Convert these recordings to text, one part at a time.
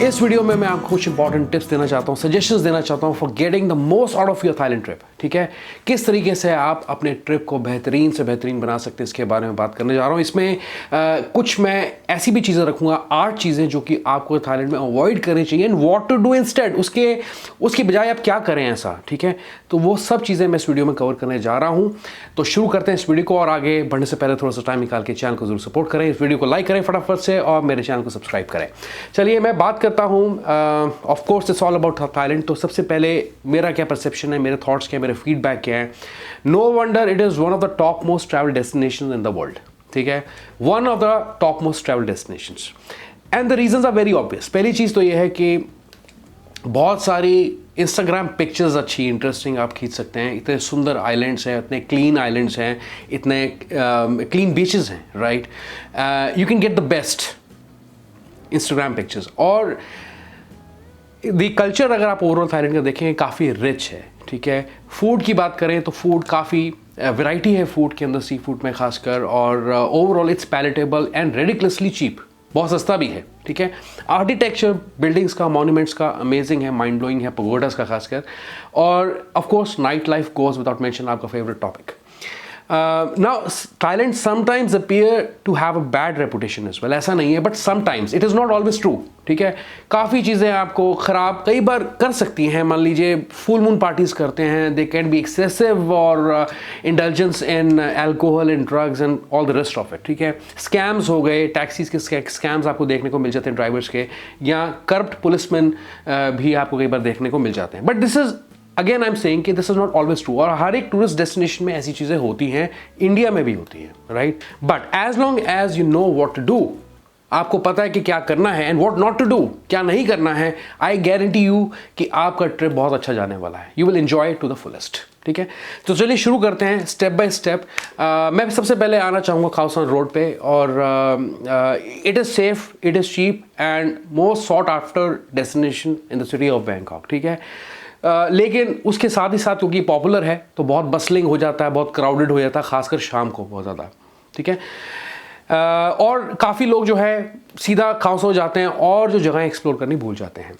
इस वीडियो में मैं आपको कुछ इंपॉर्टेंट टिप्स देना चाहता हूँ, सजेशंस देना चाहता हूँ for getting the most out of your Thailand trip. ठीक है, किस तरीके से आप अपने ट्रिप को बेहतरीन से बेहतरीन बना सकते हैं, इसके बारे में बात करने जा रहा हूँ। इसमें कुछ मैं ऐसी भी चीज़ें रखूँगा, 8 चीज़ें जो कि आपको थाईलैंड में अवॉइड करनी चाहिए and what to do instead, उसकी बजाय आप क्या करें ऐसा। ठीक है, तो वो सब चीज़ें मैं इस वीडियो में कवर करने जा रहा हूँ। तो शुरू करते हैं इस वीडियो को, और आगे बढ़ने से पहले थोड़ा सा टाइम निकाल के चैनल को जरूर सपोर्ट करें, इस वीडियो को लाइक करें फटाफट से और मेरे चैनल को सब्सक्राइब करें। चलिए मैं बात करता हूँ, of course it's all about Thailand. तो सबसे पहले मेरा क्या परसेप्शन है, मेरे थॉट्स क्या है, मेरे फीडबैक क्या है। No wonder it is one of the top most travel destination in the world. ठीक है, one of the top most travel destinations and the reasons are very obvious. पहली चीज़ तो ये है कि बहुत सारी इंस्टाग्राम पिक्चर्स अच्छी इंटरेस्टिंग आप खींच सकते हैं, इतने सुंदर आइलैंड्स हैं, इतने क्लीन आइलैंड्स हैं, इतने क्लीन बीचेस हैं, right. You can get the best Instagram pictures. और द कल्चर अगर आप ओवरऑल थाईलैंड का देखें काफ़ी रिच है। ठीक है, फूड की बात करें तो फूड काफ़ी वैरायटी है फूड के अंदर, सी फूड में खासकर, और overall it's palatable and ridiculously cheap, बहुत सस्ता भी है। ठीक है, आर्किटेक्चर बिल्डिंग्स का, मॉन्यूमेंट्स का अमेजिंग है, माइंड ब्लोइंग है, पगोडास का खासकर, और of course night life goes without mention, आपका favourite topic. Now Thailand sometimes appear to have a bad reputation as well, ऐसा नहीं है, but sometimes it is not always true। ठीक है, काफ़ी चीज़ें आपको ख़राब कई बार कर सकती हैं। मान लीजिए फुल मून पार्टीज़ करते हैं, दे कैन बी एक्सेसिव और indulgence in alcohol and drugs and all the rest of it. ठीक है, स्कैम्स हो गए, टैक्सीज के स्कैम्स आपको देखने को मिल जाते हैं ड्राइवर्स के, या करप्ट पुलिसमैन भी आपको कई बार देखने को मिल जाते हैं। But this is again I am saying कि this is not always true, और हर एक टूरिस्ट डेस्टिनेशन में ऐसी चीज़ें होती हैं, इंडिया में भी होती हैं, right. But as long as you know what to do, आपको पता है कि क्या करना है and what not to do, क्या नहीं करना है, आई गारंटी यू कि आपका ट्रिप बहुत अच्छा जाने वाला है। You will enjoy to the fullest. ठीक है, तो चलिए शुरू करते हैं स्टेप बाय स्टेप। मैं सबसे पहले आना चाहूँगा खा सान रोड पे, और it is safe, it is cheap and most sought after destination in the city of Bangkok. ठीक है, लेकिन उसके साथ ही साथ क्योंकि पॉपुलर है तो बहुत बसलिंग हो जाता है, बहुत क्राउडेड हो जाता है, खासकर शाम को बहुत ज़्यादा। ठीक है, और काफ़ी लोग जो है सीधा खाओ सो जाते हैं और जो जगह एक्सप्लोर करनी भूल जाते हैं।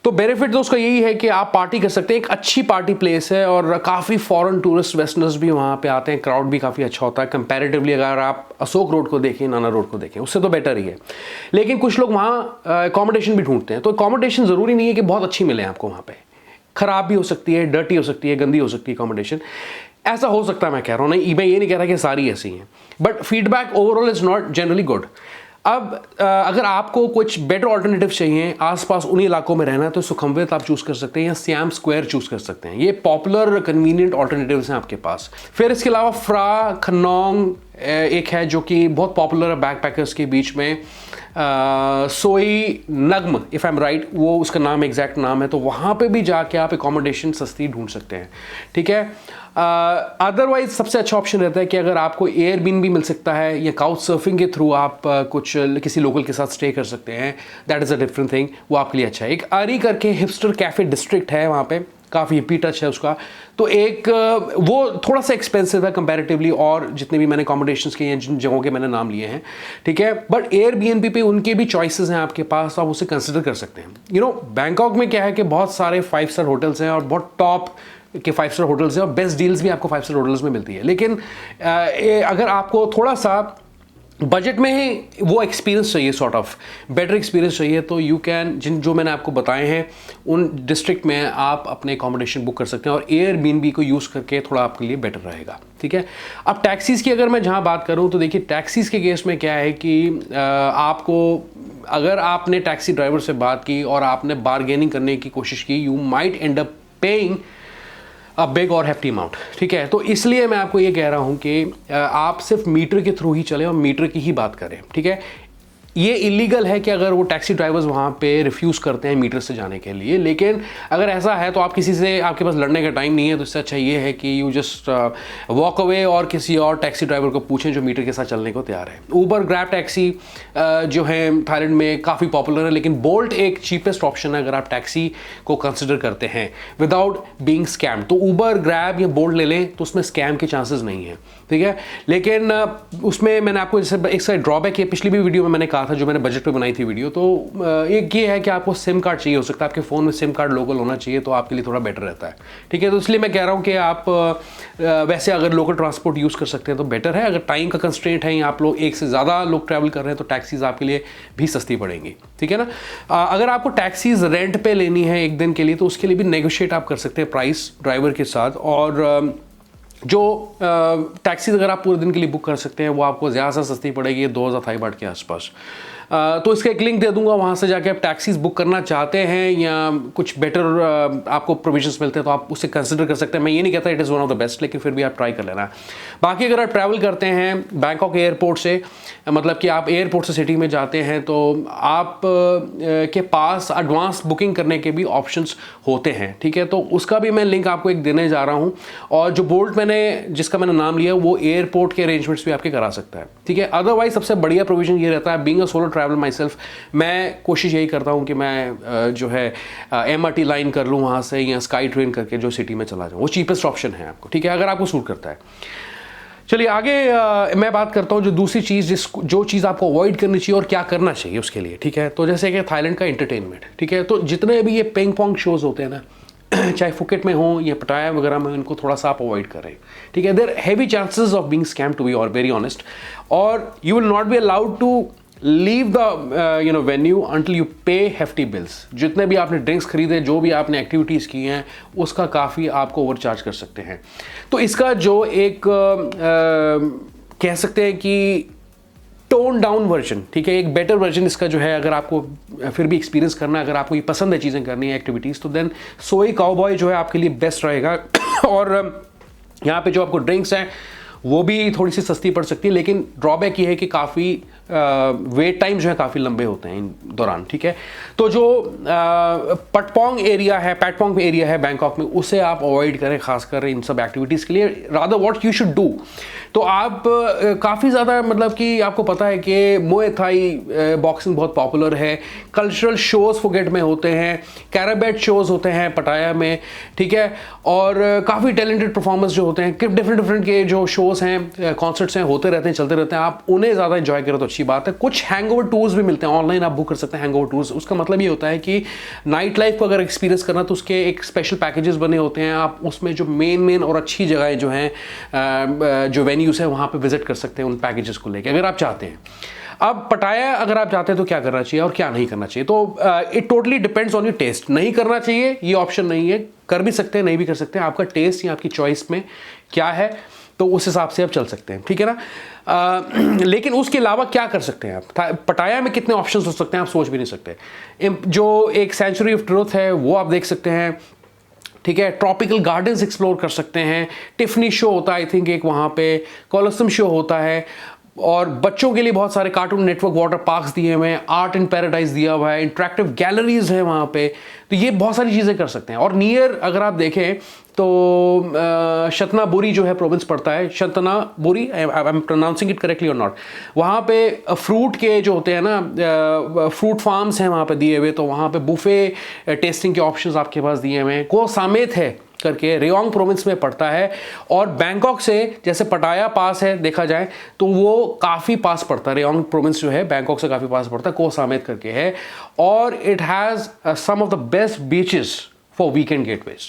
तो बेनिफिट तो उसका यही है कि आप पार्टी कर सकते हैं, एक अच्छी पार्टी प्लेस है, और काफ़ी फॉरेन टूरिस्ट वेस्टर्नर्स भी वहाँ पे आते हैं, क्राउड भी काफ़ी अच्छा होता है कंपैरेटिवली। अगर आप अशोक रोड को देखें, नाना रोड को देखें, उससे तो बेटर ही है। लेकिन कुछ लोग वहाँ अकोमोडेशन भी ढूंढते हैं, तो अकोमोडेशन ज़रूरी नहीं है कि बहुत अच्छी मिले आपको वहाँ पर, खराब भी हो सकती है, डर्टी हो सकती है, गंदी हो सकती है अकोमोडेशन, ऐसा हो सकता है। मैं कह रहा हूँ नहीं, मैं ये नहीं कह रहा कि सारी ऐसी हैं, but feedback overall is not generally good. अब अगर आपको कुछ बेटर ऑल्टरनेटिव चाहिए, आसपास उन्हीं इलाकों में रहना है, तो सुखमवित आप चूज़ कर सकते हैं या सियाम स्क्वायर चूज़ कर सकते हैं। ये पॉपुलर कन्वीनियंट ऑल्टरनेटिव्स हैं आपके पास। फिर इसके अलावा फ्रा खन्नौंग एक है जो कि बहुत पॉपुलर है बैकपैकर्स के बीच में, सोई नग्म इफ़ आई एम राइट, वो उसका नाम एग्जैक्ट नाम है। तो वहाँ पे भी जाके आप एकोमोडेशन सस्ती ढूंढ सकते हैं। ठीक है, अदरवाइज सबसे अच्छा ऑप्शन रहता है कि अगर आपको एयरबीएनबी मिल सकता है या काउच सर्फिंग के थ्रू आप कुछ किसी लोकल के साथ स्टे कर सकते हैं, that is a different thing, वो आपके लिए अच्छा है। एक अरी करके हिपस्टर कैफ़े डिस्ट्रिक्ट है, वहाँ पे काफ़ी हिप्पी टच है उसका, तो एक वो थोड़ा सा एक्सपेंसिव है कंपैरेटिवली और जितने भी मैंने अकोमोडेशंस के हैं, जिन जगहों के मैंने नाम लिए हैं। ठीक है, बट एयरबीएनबी पे उनके भी चॉइसेस हैं आपके पास, तो आप उसे कंसिडर कर सकते हैं। यू नो, बैंकॉक में क्या है कि बहुत सारे 5 स्टार होटल्स हैं और बहुत टॉप के 5 स्टार होटल्स हैं, और बेस्ट डील्स भी आपको 5 स्टार होटल्स में मिलती है। लेकिन अगर आपको थोड़ा सा बजट में ही वो एक्सपीरियंस चाहिए, सॉर्ट ऑफ बेटर एक्सपीरियंस चाहिए, तो यू कैन, जो मैंने आपको बताए हैं उन डिस्ट्रिक्ट में आप अपने अकोमोडेशन बुक कर सकते हैं, और एयरबीएनबी को यूज़ करके थोड़ा आपके लिए बेटर रहेगा। ठीक है, अब टैक्सीज़ की अगर मैं जहाँ बात करूँ, तो देखिए टैक्सीज़ के केस में क्या है कि आपको, अगर आपने टैक्सी ड्राइवर से बात की और आपने बारगेनिंग करने की कोशिश की, you might and up paying a big और हैफ्टी अमाउंट। ठीक है, तो इसलिए मैं आपको ये कह रहा हूँ कि आप सिर्फ मीटर के थ्रू ही चलें और मीटर की ही बात करें। ठीक है, ये इलीगल है कि अगर वो टैक्सी ड्राइवर्स वहाँ पे रिफ्यूज़ करते हैं मीटर से जाने के लिए, लेकिन अगर ऐसा है तो आप किसी से, आपके पास लड़ने का टाइम नहीं है, तो इससे अच्छा ये है कि यू जस्ट वॉक अवे और किसी और टैक्सी ड्राइवर को पूछें जो मीटर के साथ चलने को तैयार है। ऊबर, ग्रैब टैक्सी जो है थाईलैंड में काफ़ी पॉपुलर है, लेकिन बोल्ट एक चीपेस्ट ऑप्शन है अगर आप टैक्सी को कंसिडर करते हैं विदाउट बीइंग स्कैम। तो ऊबर, ग्रैब या बोल्ट ले लें तो उसमें स्कैम के चांसेस नहीं है। ठीक है, लेकिन उसमें मैंने आपको जैसे एक साइड ड्रॉबैक है, पिछली भी वीडियो में मैंने कहा था जो मैंने बजट पे बनाई थी वीडियो, तो एक ये है कि आपको सिम कार्ड चाहिए हो सकता है, आपके फ़ोन में सिम कार्ड लोकल होना चाहिए तो आपके लिए थोड़ा बेटर रहता है, ठीक है। तो इसलिए मैं कह रहा हूँ कि आप वैसे अगर लोकल ट्रांसपोर्ट यूज़ कर सकते हैं तो बेटर है। अगर टाइम का कंस्ट्रेंट है या आप लोग एक से ज़्यादा लोग ट्रैवल कर रहे हैं तो टैक्सीज़ आपके लिए भी सस्ती पड़ेंगी, ठीक है ना। अगर आपको टैक्सीज़ रेंट पे लेनी है एक दिन के लिए तो उसके लिए भी नेगोशिएट आप कर सकते हैं प्राइस ड्राइवर के साथ, और जो टैक्सीज अगर आप पूरे दिन के लिए बुक कर सकते हैं वो आपको ज़्यादा से सस्ती पड़ेगी 2000 थाई बाट के आसपास। तो इसका एक लिंक दे दूंगा, वहाँ से जाके आप टैक्सीज बुक करना चाहते हैं या कुछ बेटर आपको प्रोविजंस मिलते हैं तो आप उसे कंसिडर कर सकते हैं। मैं ये नहीं कहता it is one of the best, लेकिन फिर भी आप ट्राई कर लेना। बाकी अगर आप ट्रैवल करते हैं बैंकॉक एयरपोर्ट से, मतलब कि आप एयरपोर्ट से सिटी में जाते हैं, तो आप के पास एडवांस बुकिंग करने के भी ऑप्शंस होते हैं, ठीक है। तो उसका भी मैं लिंक आपको एक देने जा रहा हूँ, और जो बोल्ट जिसका मैंने नाम लिया वो एयरपोर्ट के अरेंजमेंट्स भी आपके करा सकता है, ठीक है। अदरवाइज सबसे बढ़िया प्रोविजन ये रहता है, being a solo travel my self, मैं कोशिश यही करता हूँ कि मैं जो है MRT लाइन कर लूँ वहाँ से, या स्काई ट्रेन करके जो सिटी में चला जाऊँ, वो चीपेस्ट ऑप्शन है आपको, ठीक है, अगर आपको सूट करता है। चलिए आगे मैं बात करता हूँ जो दूसरी चीज़ जो चीज़ आपको अवॉइड करनी चाहिए और क्या करना चाहिए उसके लिए, ठीक है। तो जैसे कि थाईलैंड का एंटरटेनमेंट, ठीक है, तो जितने भी ये पिंग पोंग शोज़ होते हैं ना, चाहे फुकेट में हो या पटाया वगैरह में, इनको थोड़ा सा आप अवॉइड करें, ठीक है। There heavy chances of being scam to be और वेरी ऑनेस्ट, और you will not be allowed to leave the venue until you pay hefty bills. जितने भी आपने ड्रिंक्स खरीदे, जो भी आपने एक्टिविटीज़ की हैं, उसका काफ़ी आपको ओवरचार्ज कर सकते हैं। तो इसका जो एक कह सकते हैं कि टोन डाउन वर्जन, ठीक है, एक बेटर वर्जन इसका जो है, अगर आपको फिर भी एक्सपीरियंस करना है, अगर आपको ये पसंद है चीज़ें करनी है एक्टिविटीज़, तो देन सोई काउबॉय जो है आपके लिए बेस्ट रहेगा। और यहाँ पे जो आपको ड्रिंक्स हैं वो भी थोड़ी सी सस्ती पड़ सकती है, लेकिन ड्रॉबैक ये है कि काफ़ी वेट टाइम जो है काफ़ी लंबे होते हैं इन दौरान, ठीक है। तो जो पैटपोंग एरिया है बैंकॉक में, उसे आप अवॉइड करें खासकर इन सब एक्टिविटीज़ के लिए। Rather what you should do, तो आप काफ़ी ज़्यादा, मतलब कि आपको पता है कि मुए थाई बॉक्सिंग बहुत पॉपुलर है, कल्चरल शोज़ फुकेट में होते हैं, कैराबेट शोज़ होते हैं पटाया में, ठीक है, और काफ़ी टैलेंटेड परफॉर्मर्स जो होते हैं, डिफरेंट के जो शोज़ हैं, कॉन्सर्ट्स हैं, होते रहते हैं, चलते रहते हैं, आप उन्हें ज़्यादा एंजॉय करें तो अच्छी बात है। कुछ हैंगओवर टूर्स भी मिलते हैं ऑनलाइन, आप बुक कर सकते हैं हैंगओवर टूर्स। उसका मतलब ये होता है कि नाइट लाइफ को अगर एक्सपीरियंस करना तो उसके एक स्पेशल पैकेजेस बने होते हैं, आप उसमें जो मेन और अच्छी जगहें जो हैं, जो वेन्यूज़ हैं, वहाँ पे विजिट कर सकते हैं उन पैकेजेस को लेकर, अगर आप चाहते हैं। अब पटाया अगर आप चाहते हैं तो क्या करना चाहिए और क्या नहीं करना चाहिए, तो it totally depends on your taste. नहीं करना चाहिए ये ऑप्शन नहीं है, कर भी सकते हैं, नहीं भी कर सकते हैं, आपका टेस्ट या आपकी चॉइस में क्या है, तो उस हिसाब से आप चल सकते हैं, ठीक है ना। लेकिन उसके अलावा क्या कर सकते हैं आप, पटाया में कितने ऑप्शंस हो सकते हैं आप सोच भी नहीं सकते। जो एक सेंचुरी ऑफ ट्रूथ है वो आप देख सकते हैं, ठीक है, ट्रॉपिकल गार्डन्स एक्सप्लोर कर सकते हैं, टिफनी शो होता है आई थिंक एक वहाँ पे, कोलोसम शो होता है, और बच्चों के लिए बहुत सारे कार्टून नेटवर्क वाटर पार्क्स दिए हुए हैं, आर्ट इन पैराडाइज दिया हुआ है, इंटरेक्टिव गैलरीज हैं वहाँ पे, तो ये बहुत सारी चीज़ें कर सकते हैं। और नियर अगर आप देखें तो शतनाबुरी जो है प्रोविंस पड़ता है, शतनाबुरी, I am pronouncing it correctly और नॉट, वहाँ पे फ्रूट के जो होते हैं ना, फ्रूट फार्म्स हैं वहाँ पे दिए हुए, तो वहाँ पे बुफे टेस्टिंग के ऑप्शंस आपके पास दिए हुए हैं। को सामेत है करके रेयोंग प्रोविंस में पड़ता है, और बैंकॉक से जैसे पटाया पास है देखा जाए तो वो काफ़ी पास पड़ता है, रेयोंग प्रोविंस जो है बैंकॉक से काफ़ी पास पड़ता है, को सामेत करके है, और it has some of the best beaches for weekend getaways,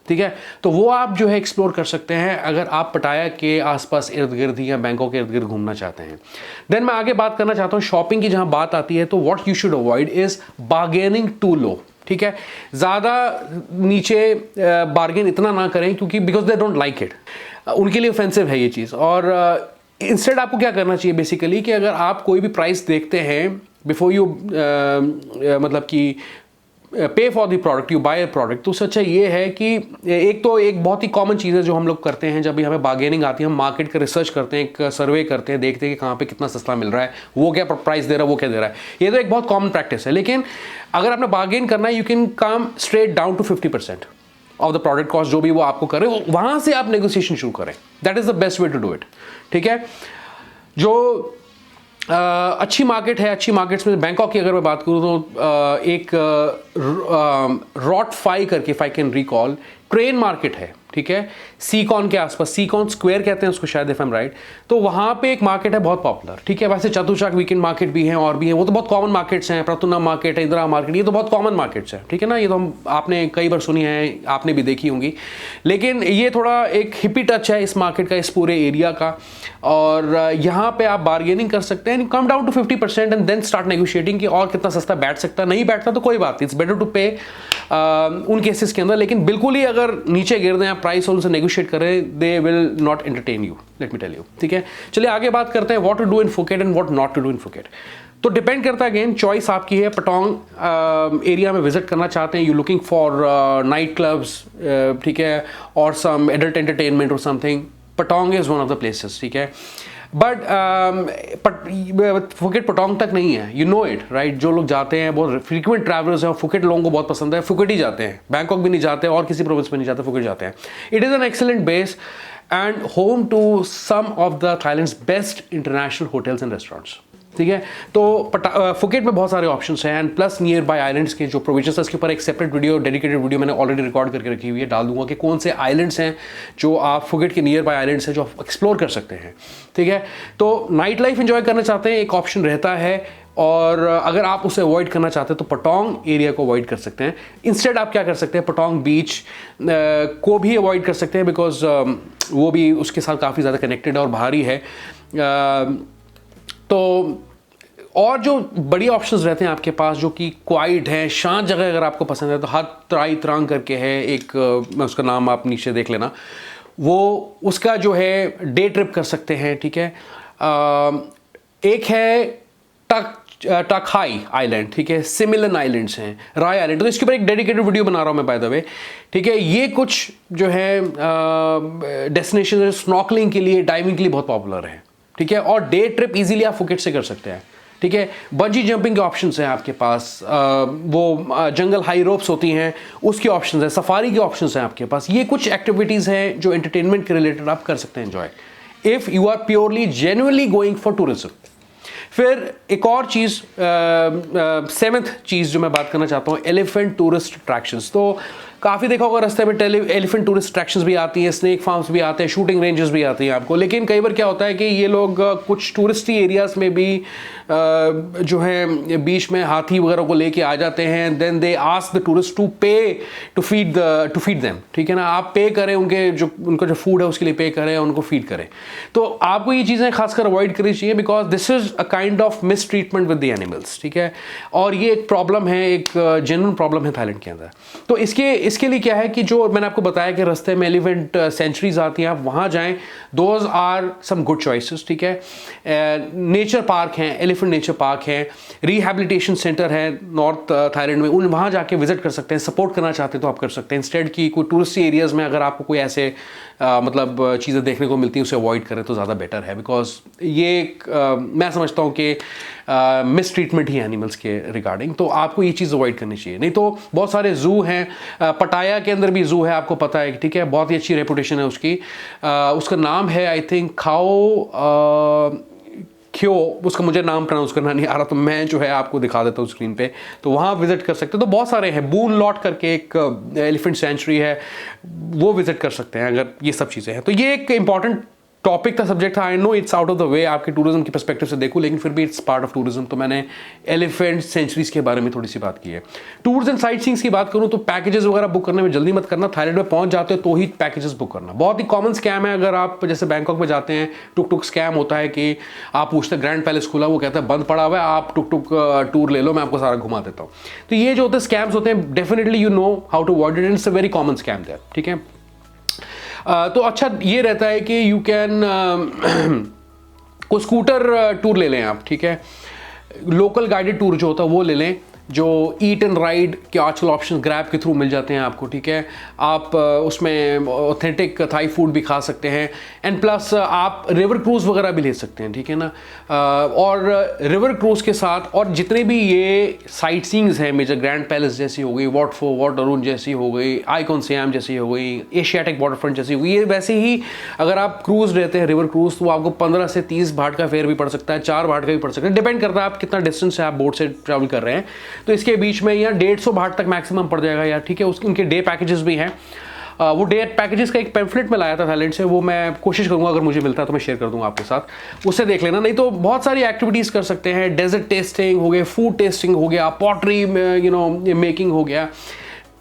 ठीक है। तो वो आप जो है एक्सप्लोर कर सकते हैं अगर आप पटाया के आसपास इर्द गिर्द या बैंकॉक के इर्द गिर्द घूमना चाहते हैं। देन मैं आगे बात करना चाहता हूँ शॉपिंग की, जहाँ बात आती है तो what you should avoid is bargaining too low, ठीक है। ज़्यादा नीचे बार्गेन इतना ना करें, क्योंकि because they don't like it, उनके लिए ऑफेंसिव है ये चीज़। और इंस्टेड आपको क्या करना चाहिए बेसिकली कि अगर आप कोई भी प्राइस देखते हैं बिफोर यू मतलब कि pay for the product, you buy a product, तो उससे अच्छा ये है कि एक बहुत ही कॉमन चीज़ है जो हम लोग करते हैं जब भी हमें बार्गेनिंग आती है, हम मार्केट का रिसर्च करते हैं, एक सर्वे करते हैं, देखते हैं कि कहाँ पे कितना सस्ता मिल रहा है, वो क्या प्राइस दे रहा है, वो क्या दे रहा है। ये तो एक बहुत कॉमन प्रैक्टिस है, लेकिन अगर आपने बार्गेन करना है, you can come straight down to 50% off the product cost, जो भी वो आपको करे, वहाँ से आप नेगोशिएशन शुरू करें। That is the best way to do it, ठीक है। जो अच्छी मार्केट है, अच्छी मार्केट्स में बैंकॉक की अगर मैं बात करूँ तो एक रॉट फाई करके, if I can recall, train market है, ठीक है, सीकॉन के आसपास, सीकॉन स्क्वायर कहते हैं उसको शायद, इफ आई एम राइट। तो वहाँ पे एक मार्केट है बहुत पॉपुलर, ठीक है। वैसे चतुर्शाख वीकेंड मार्केट भी है और भी है, वो तो बहुत कॉमन मार्केट्स हैं, प्रतुना मार्केट है, इंदिरा मार्केट, ये तो बहुत कॉमन मार्केट्स हैं, ठीक है ना। ये तो आपने कई बार सुनी है, आपने भी देखी होंगी। लेकिन ये थोड़ा एक हिपी टच है इस मार्केट का, इस पूरे एरिया का। और यहाँ पे आप बार्गेनिंग कर सकते हैं, come down to 50% and then start negotiating कि और कितना सस्ता बैठ सकता है। नहीं बैठता तो कोई बात नहीं, इट्स बेटर टू पे उन केसेस के अंदर। लेकिन बिल्कुल ही अगर नीचे गिर दें आप प्राइस और उनसे नेगोशिएट करें, they will not entertain you, let me tell you, ठीक है। चलिए आगे बात करते हैं what to do in Phuket and what not to do in Phuket. तो डिपेंड करता है, अगेन चॉइस आपकी है। पटोंग एरिया में विजिट करना चाहते हैं, you looking for night clubs, ठीक है, और सम एडल्ट एंटरटेनमेंट और something, Patong is one of the places, ठीक है। बट फुकेट पटोंग तक नहीं है, यू नो इट राइट। जो लोग जाते हैं बहुत फ्रीक्वेंट ट्रैवलर्स हैं और फुकेट लोगों को बहुत पसंद है, फुकेट ही जाते हैं, बैंकॉक भी नहीं जाते और किसी प्रोविंस में नहीं जाते, फुकेट जाते हैं। It is an excellent base and home to some of the Thailand's best international hotels and restaurants, ठीक है। तो फुकेट में बहुत सारे ऑप्शंस हैं and plus nearby islands के जो प्रोविजंस है, इसके ऊपर एक सेपरेट वीडियो, डेडिकेटेड वीडियो मैंने ऑलरेडी रिकॉर्ड करके रखी हुई है, डाल दूंगा कि कौन से आइलैंड्स हैं जो आप फुकेट के नियर बाय आइलैंड्स हैं जो आप एक्सप्लोर कर सकते हैं, ठीक है। तो नाइट लाइफ एंजॉय करना चाहते हैं, एक ऑप्शन रहता है, और अगर आप उसे अवॉइड करना चाहते हैं तो पटोंग एरिया को अवॉइड कर सकते हैं। इंस्टेड आप क्या कर सकते हैं, पटोंग बीच को भी अवॉइड कर सकते हैं, बिकॉज वो भी उसके साथ काफ़ी ज़्यादा कनेक्टेड है और भारी है। तो और जो बड़ी ऑप्शंस रहते हैं आपके पास जो कि क्वाइट है, शांत जगह अगर आपको पसंद है, तो हाथ त्राई त्रांग करके है एक, मैं उसका नाम आप नीचे देख लेना, वो उसका जो है डे ट्रिप कर सकते हैं, ठीक है। एक है टकहाई आइलैंड, ठीक है, सिमिलन आइलैंड्स हैं, राय आइलैंड, तो इसके ऊपर एक डेडिकेटेड वीडियो बना रहा हूँ मैं बाय द वे, ठीक है। ये कुछ जो है डेस्टिनेशन स्नॉर्कलिंग के लिए, डाइविंग के लिए बहुत पॉपुलर है, ठीक है, और डे ट्रिप इजीली आप फुकेट से कर सकते हैं, ठीक है। बंजी जंपिंग के ऑप्शंस हैं आपके पास, वो जंगल हाई रोप्स होती हैं उसके ऑप्शंस हैं, सफारी के ऑप्शंस हैं आपके पास। ये कुछ एक्टिविटीज़ हैं जो एंटरटेनमेंट के रिलेटेड आप कर सकते हैं enjoy, if you are purely genuinely going for tourism. फिर एक और चीज़, सेवंथ चीज़ जो मैं बात करना चाहता हूँ, एलिफेंट टूरिस्ट अट्रैक्शंस। तो काफ़ी देखा होगा रास्ते में एलिफेंट टूरिस्ट अट्रैक्शंस भी आती हैं, स्नेक फार्म्स भी आते हैं, शूटिंग रेंजेस भी आती हैं आपको। लेकिन कई बार क्या होता है कि ये लोग कुछ टूरिस्टी एरियाज़ में भी जो है बीच में हाथी वगैरह को लेके आ जाते हैं, then they ask the tourist to pay to feed them, ठीक है ना। आप पे करें, उनका जो फूड है उसके लिए पे करें, उनको फीड करें। तो आपको ये चीज़ें खासकर अवॉइड करनी चाहिए, because this is a kind of miss treatment with the animals, ठीक है। और ये एक प्रॉब्लम है, एक जेन्युइन प्रॉब्लम है थाईलैंड के अंदर। तो इसके लिए क्या है कि जो मैंने आपको बताया कि रास्ते में एलिफेंट सेंचुरीज आती हैं, आप वहाँ जाएं, those are some good choices, ठीक है। नेचर पार्क हैं, एलिफेंट नेचर पार्क है, रिहैबिलिटेशन सेंटर है नॉर्थ थाईलैंड में, उन वहाँ जाके विजिट कर सकते हैं। सपोर्ट करना चाहते हैं तो आप कर सकते हैं, इंस्टेड की कोई टूरिस्ट एरियाज़ में अगर आपको कोई ऐसे मतलब चीज़ें देखने को मिलती हैं उसे अवॉइड करें तो ज़्यादा बेटर है, बिकॉज ये मैं समझता हूँ कि मिस ट्रीटमेंट ही एनिमल्स के रिगार्डिंग, तो आपको ये चीज़ अवॉइड करनी चाहिए। नहीं तो बहुत सारे जू हैं, पटाया के अंदर भी जू है, आपको पता है, ठीक है, बहुत ही अच्छी रेपुटेशन है उसकी। उसका नाम है आई थिंक क्यों, उसका मुझे नाम प्रोनाउंस करना नहीं आ रहा, तो मैं जो है आपको दिखा देता हूँ स्क्रीन पे, तो वहाँ विजिट कर सकते हैं। तो बहुत सारे हैं, बून लॉट करके एक एलिफेंट सेंचुरी है, वो विजिट कर सकते हैं अगर ये सब चीज़ें हैं। तो ये एक इंपॉर्टेंट टॉपिक था, सब्जेक्ट था। I know it's out of the way आपके टूरिज्म की पर्सपेक्टिव से देखूं, लेकिन फिर भी इट्स पार्ट ऑफ टूरिज्म, तो मैंने एलिफेंट सेंचुरीज के बारे में थोड़ी सी बात की है। टूर्स एंड साइट सीइंग्स की बात करूं तो पैकेजेस वगैरह बुक करने में जल्दी मत करना, थाईलैंड में पहुंच जाते हो तो ही पैकेजेस बुक करना। बहुत ही कॉमन स्कैम है, अगर आप जैसे बैंकॉक में जाते हैं, टुक टुक स्कैम होता है कि आप पूछते हैं ग्रैंड पैलेस खुला, वो कहता है बंद पड़ा हुआ है, आप टुक टुक टूर ले लो, मैं आपको सारा घुमा देता हूँ। तो ये जो होते हैं स्कैम्स होते हैं, definitely you know how to avoid it, it's a very common scam there, ठीक है। तो अच्छा ये रहता है कि यू कैन कोई स्कूटर टूर ले लें आप, ठीक है, लोकल गाइडेड टूर जो होता है वो ले लें, जो ईट एंड राइड के आजकल ऑप्शन ग्रैब के थ्रू मिल जाते हैं आपको, ठीक है। आप उसमें ऑथेंटिक थाई फूड भी खा सकते हैं, एंड प्लस आप रिवर क्रूज़ वगैरह भी ले सकते हैं, ठीक है ना। और रिवर क्रूज़ के साथ और जितने भी ये साइट सीइंग्स हैं, मेजर ग्रैंड पैलेस जैसी हो गई, वॉट अरुण जैसी हो गई, आइकॉन सियाम जैसी हो गई, एशियाटिक वाटर फ्रंट जैसी हो गई, ये वैसे ही अगर आप क्रूज़ लेते हैं रिवर क्रूज़, तो आपको 15 से 30 भाट का फेयर भी पड़ सकता है, 4 भाट का भी पड़ सकता है, डिपेंड करता है आप कितना डिस्टेंस से आप बोट से ट्रैवल कर रहे हैं। तो इसके बीच में या 150 भाट तक मैक्सिमम पड़ जाएगा यार, ठीक है। उनके डे पैकेजेस भी हैं। वो डे पैकेजेस का एक पैम्फलेट में लाया था थाईलैंड से, वो मैं कोशिश करूँगा अगर मुझे मिलता है तो मैं शेयर कर दूँगा आपके साथ, उससे देख लेना। नहीं तो बहुत सारी एक्टिविटीज़ कर सकते हैं, डेजर्ट टेस्टिंग हो गया, फूड टेस्टिंग हो गया, पॉटरी मेकिंग हो गया,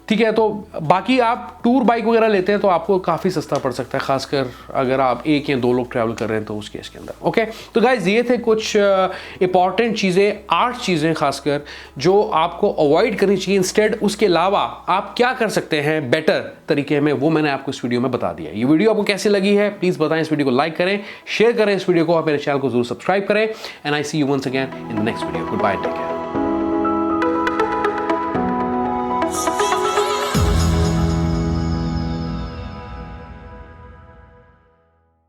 ठीक है। तो बाकी आप टूर बाइक वगैरह लेते हैं तो आपको काफ़ी सस्ता पड़ सकता है, खासकर अगर आप 1 या 2 लोग ट्रैवल कर रहे हैं तो उस केस के अंदर। ओके, तो गाइज ये थे कुछ इंपॉर्टेंट चीज़ें, 8 चीज़ें खासकर जो आपको अवॉइड करनी चाहिए। इंस्टेड उसके अलावा आप क्या कर सकते हैं बेटर तरीके में, वो मैंने आपको इस वीडियो में बता दिया। ये वीडियो आपको कैसी लगी है प्लीज़ बताएं, इस वीडियो को लाइक करें, शेयर करें इस वीडियो को, आप मेरे चैनल को जरूर सब्सक्राइब करें। And I see you once again in the next video. Good bye, take care.